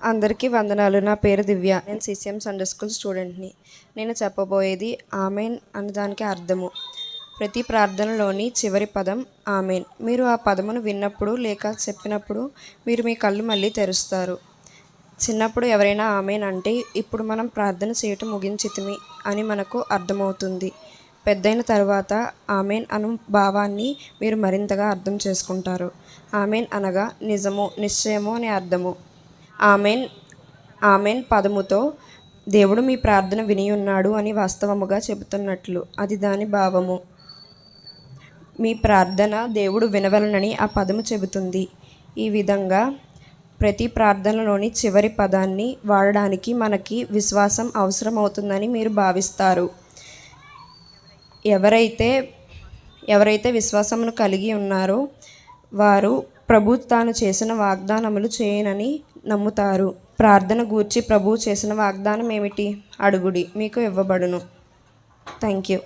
అందరికీ వందనాలు. నా పేరు దివ్య. నేను CCM సండే స్కూల్ స్టూడెంట్ని. నేను చెప్పబోయేది ఆమెన్ అన్నదానికి అర్థము. ప్రతి ప్రార్థనలోని చివరి పదం ఆమెన్. మీరు ఆ పదమును విన్నప్పుడు లేక చెప్పినప్పుడు మీరు మీ కళ్ళు మళ్ళీ తెరుస్తారు. చిన్నప్పుడు ఎవరైనా ఆమెన్ అంటే ఇప్పుడు మనం ప్రార్థన చేయటం ముగించితిమి అని మనకు అర్థమవుతుంది. పెద్దయిన తర్వాత ఆమెన్ అను భావాన్ని మీరు మరింతగా అర్థం చేసుకుంటారు. ఆమెన్ అనగా నిజము, నిశ్చయము అని అర్థము. ఆమెన్ పదముతో దేవుడు మీ ప్రార్థన వినియున్నాడు అని వాస్తవముగా చెబుతున్నట్లు అది దాని భావము. మీ ప్రార్థన దేవుడు వినవలనని ఆ పదము చెబుతుంది. ఈ విధంగా ప్రతి ప్రార్థనలోని చివరి పదాన్ని వాడడానికి మనకి విశ్వాసం అవసరమవుతుందని మీరు భావిస్తారు. ఎవరైతే విశ్వాసమును కలిగి ఉన్నారో వారు ప్రభు తాను చేసిన వాగ్దానములు చేయనని నమ్ముతారు. ప్రార్థన గూర్చి ప్రభువు చేసిన వాగ్దానం ఏమిటి? అడుగుడి, మీకు ఇవ్వబడును. Thank you.